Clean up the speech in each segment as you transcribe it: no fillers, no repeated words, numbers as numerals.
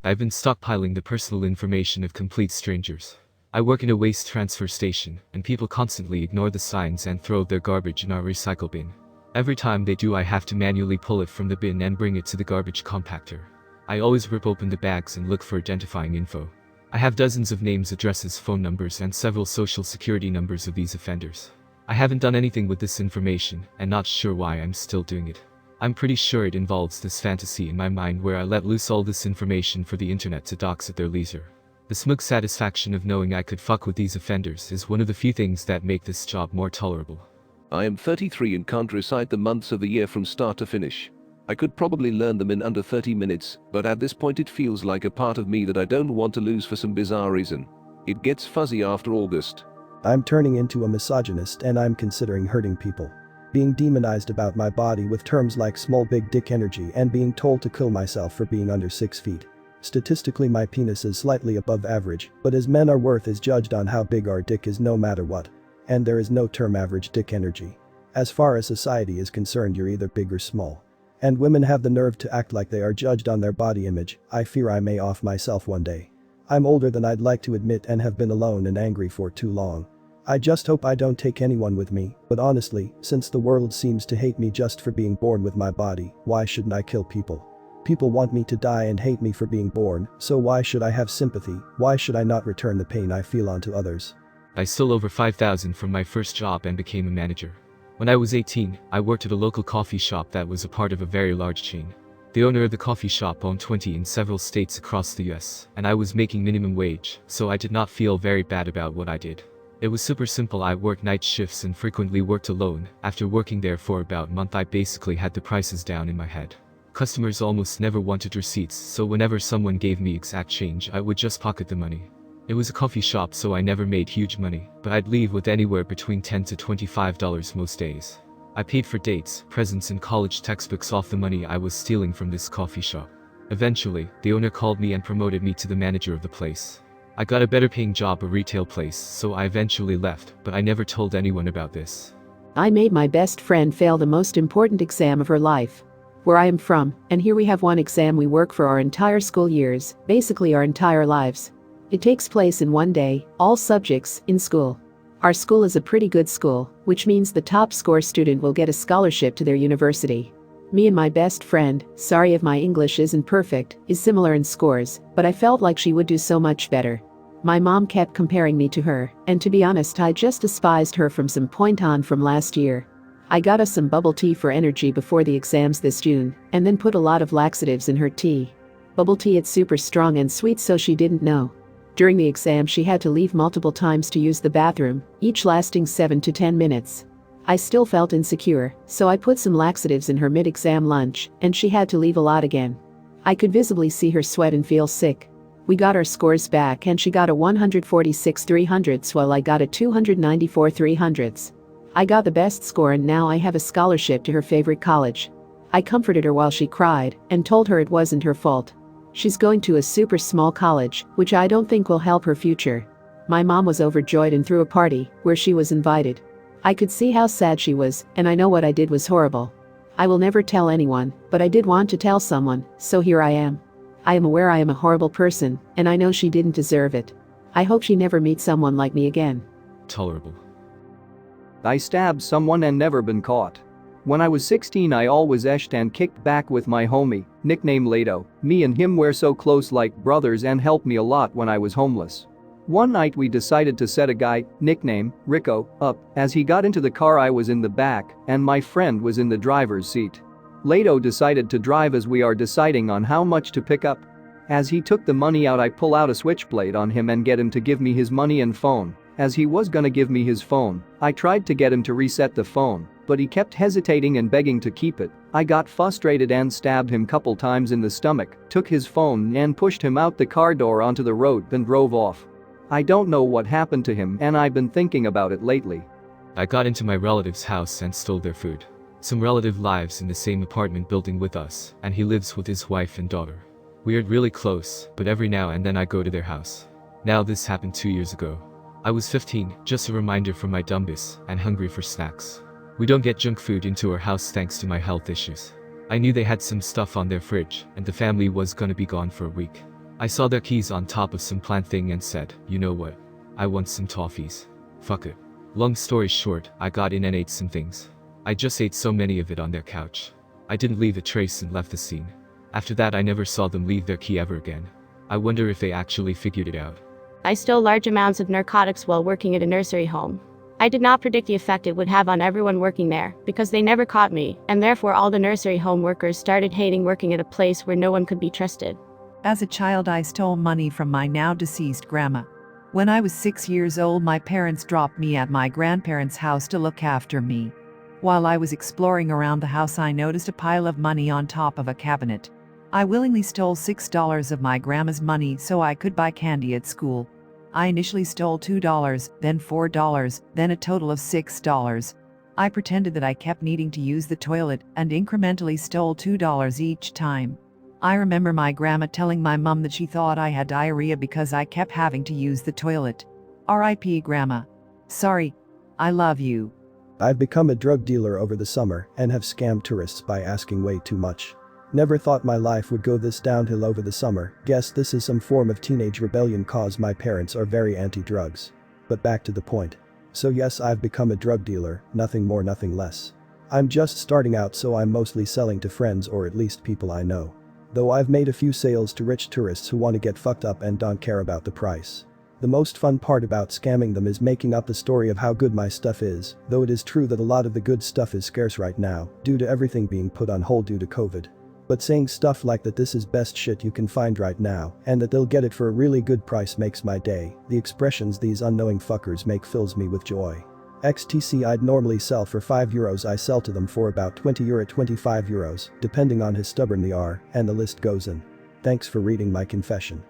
I've been stockpiling the personal information of complete strangers. I work in a waste transfer station, and people constantly ignore the signs and throw their garbage in our recycle bin. Every time they do, I have to manually pull it from the bin and bring it to the garbage compactor. I always rip open the bags and look for identifying info. I have dozens of names, addresses, phone numbers, and several social security numbers of these offenders. I haven't done anything with this information, and not sure why I'm still doing it. I'm pretty sure it involves this fantasy in my mind where I let loose all this information for the internet to dox at their leisure. The smug satisfaction of knowing I could fuck with these offenders is one of the few things that make this job more tolerable. I am 33 and can't recite the months of the year from start to finish. I could probably learn them in under 30 minutes, but at this point it feels like a part of me that I don't want to lose for some bizarre reason. It gets fuzzy after August. I'm turning into a misogynist and I'm considering hurting people. Being demonized about my body with terms like small big dick energy and being told to kill myself for being under 6 feet. Statistically my penis is slightly above average, but as men our worth is judged on how big our dick is no matter what. And there is no term average dick energy. As far as society is concerned, you're either big or small. And women have the nerve to act like they are judged on their body image. I fear I may off myself one day. I'm older than I'd like to admit and have been alone and angry for too long. I just hope I don't take anyone with me, but honestly, since the world seems to hate me just for being born with my body, why shouldn't I kill people? People want me to die and hate me for being born, so why should I have sympathy? Why should I not return the pain I feel onto others? I stole over $5,000 from my first job and became a manager. When I was 18, I worked at a local coffee shop that was a part of a very large chain. The owner of the coffee shop owned 20 in several states across the US, and I was making minimum wage, so I did not feel very bad about what I did. It was super simple. I worked night shifts and frequently worked alone. After working there for about a month, I basically had the prices down in my head. Customers almost never wanted receipts, so whenever someone gave me exact change, I would just pocket the money. It was a coffee shop, so I never made huge money, but I'd leave with anywhere between $10 to $25 most days. I paid for dates, presents, and college textbooks off the money I was stealing from this coffee shop. Eventually, the owner called me and promoted me to the manager of the place. I got a better paying job, a retail place, so I eventually left, but I never told anyone about this. I made my best friend fail the most important exam of her life. Where I am from, and here we have one exam we work for our entire school years, basically our entire lives. It takes place in one day, all subjects, in school. Our school is a pretty good school, which means the top score student will get a scholarship to their university. Me and my best friend, sorry if my English isn't perfect, is similar in scores, but I felt like she would do so much better. My mom kept comparing me to her, and to be honest, I just despised her from some point on from last year. I got us some bubble tea for energy before the exams this June, and then put a lot of laxatives in her tea. Bubble tea, it's super strong and sweet, so she didn't know. During the exam she had to leave multiple times to use the bathroom, each lasting 7 to 10 minutes. I still felt insecure, so I put some laxatives in her mid-exam lunch, and she had to leave a lot again. I could visibly see her sweat and feel sick. We got our scores back and she got a 146 300s while I got a 294 300s. I got the best score and now I have a scholarship to her favorite college. I comforted her while she cried and told her it wasn't her fault. She's going to a super small college, which I don't think will help her future. My mom was overjoyed and threw a party where she was invited. I could see how sad she was, and I know what I did was horrible. I will never tell anyone, but I did want to tell someone, so here I am. I am aware I am a horrible person, and I know she didn't deserve it. I hope she never meets someone like me again. Tolerable. I stabbed someone and never been caught. When I was 16 I always eshed and kicked back with my homie, nicknamed Lato. Me and him were so close like brothers and helped me a lot when I was homeless. One night we decided to set a guy, nicknamed Rico, up, as he got into the car. I was in the back, and my friend was in the driver's seat. Lato decided to drive as we are deciding on how much to pick up. As he took the money out I pull out a switchblade on him and get him to give me his money and phone. As he was gonna give me his phone, I tried to get him to reset the phone, but he kept hesitating and begging to keep it. I got frustrated and stabbed him couple times in the stomach, took his phone and pushed him out the car door onto the road, then drove off. I don't know what happened to him and I've been thinking about it lately. I got into my relative's house and stole their food. Some relative lives in the same apartment building with us, and he lives with his wife and daughter. We are really close, but every now and then I go to their house. Now this happened 2 years ago. I was 15, just a reminder for my dumbness, and hungry for snacks. We don't get junk food into our house thanks to my health issues. I knew they had some stuff on their fridge, and the family was gonna be gone for a week. I saw their keys on top of some plant thing and said, you know what? I want some toffees. Fuck it. Long story short, I got in and ate some things. I just ate so many of it on their couch. I didn't leave a trace and left the scene. After that I never saw them leave their key ever again. I wonder if they actually figured it out. I stole large amounts of narcotics while working at a nursery home. I did not predict the effect it would have on everyone working there, because they never caught me, and therefore all the nursery home workers started hating working at a place where no one could be trusted. As a child, I stole money from my now deceased grandma. When I was 6 years old, my parents dropped me at my grandparents' house to look after me. While I was exploring around the house, I noticed a pile of money on top of a cabinet. I willingly stole $6 of my grandma's money so I could buy candy at school. I initially stole $2, then $4, then a total of $6. I pretended that I kept needing to use the toilet and incrementally stole $2 each time. I remember my grandma telling my mom that she thought I had diarrhea because I kept having to use the toilet. R.I.P. Grandma. Sorry. I love you. I've become a drug dealer over the summer and have scammed tourists by asking way too much. Never thought my life would go this downhill over the summer. Guess this is some form of teenage rebellion cause my parents are very anti-drugs. But back to the point. So yes, I've become a drug dealer, nothing more nothing less. I'm just starting out, so I'm mostly selling to friends or at least people I know. Though I've made a few sales to rich tourists who want to get fucked up and don't care about the price. The most fun part about scamming them is making up the story of how good my stuff is, though it is true that a lot of the good stuff is scarce right now, due to everything being put on hold due to COVID. But saying stuff like that this is best shit you can find right now, and that they'll get it for a really good price makes my day. The expressions these unknowing fuckers make fills me with joy. XTC I'd normally sell for €5, I sell to them for about €20 €25, depending on how stubborn they are, and the list goes on. Thanks for reading my confession.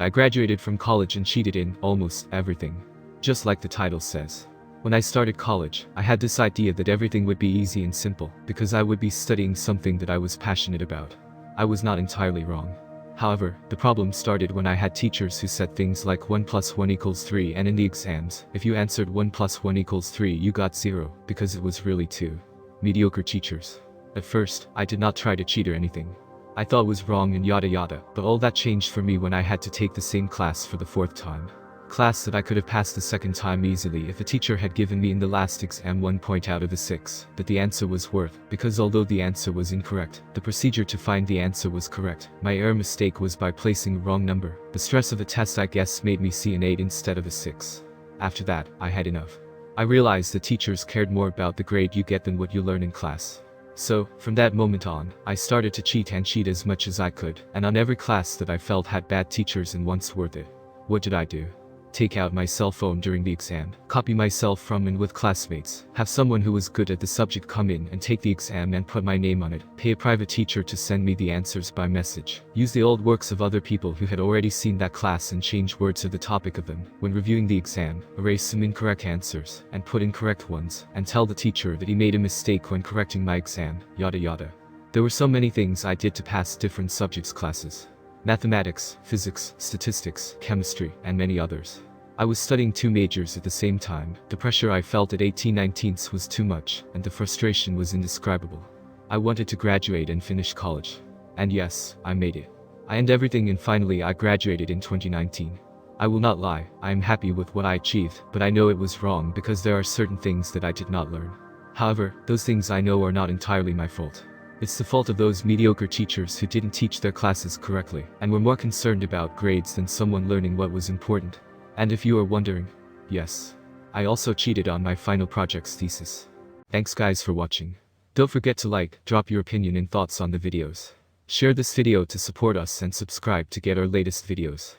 I graduated from college and cheated in almost everything. Just like the title says. When I started college, I had this idea that everything would be easy and simple because I would be studying something that I was passionate about. I was not entirely wrong. However, the problem started when I had teachers who said things like 1 + 1 = 3, and in the exams, if you answered 1 + 1 = 3 you got 0, because it was really 2. Mediocre teachers. At first, I did not try to cheat or anything. I thought it was wrong and yada yada, but all that changed for me when I had to take the same class for the 4th time. Class that I could have passed the 2nd time easily if a teacher had given me in the last exam 1 point out of the 6 that the answer was worth, because although the answer was incorrect, the procedure to find the answer was correct. My error mistake was by placing a wrong number. The stress of the test I guess made me see an 8 instead of a 6. After that, I had enough. I realized that teachers cared more about the grade you get than what you learn in class. So, from that moment on, I started to cheat as much as I could, and on every class that I felt had bad teachers and once worth it. What did I do? Take out my cell phone during the exam, copy myself from and with classmates, have someone who was good at the subject come in and take the exam and put my name on it, pay a private teacher to send me the answers by message, use the old works of other people who had already seen that class and change words of the topic of them, when reviewing the exam, erase some incorrect answers, and put in correct ones, and tell the teacher that he made a mistake when correcting my exam, yada yada. There were so many things I did to pass different subjects classes. Mathematics, physics, statistics, chemistry, and many others. I was studying 2 majors at the same time. The pressure I felt at 18/19 was too much, and the frustration was indescribable. I wanted to graduate and finish college. And yes, I made it. I ended everything and finally I graduated in 2019. I will not lie, I am happy with what I achieved, but I know it was wrong because there are certain things that I did not learn. However, those things I know are not entirely my fault. It's the fault of those mediocre teachers who didn't teach their classes correctly, and were more concerned about grades than someone learning what was important. And if you are wondering, yes, I also cheated on my final project's thesis. Thanks guys for watching. Don't forget to like, drop your opinion and thoughts on the videos. Share this video to support us and subscribe to get our latest videos.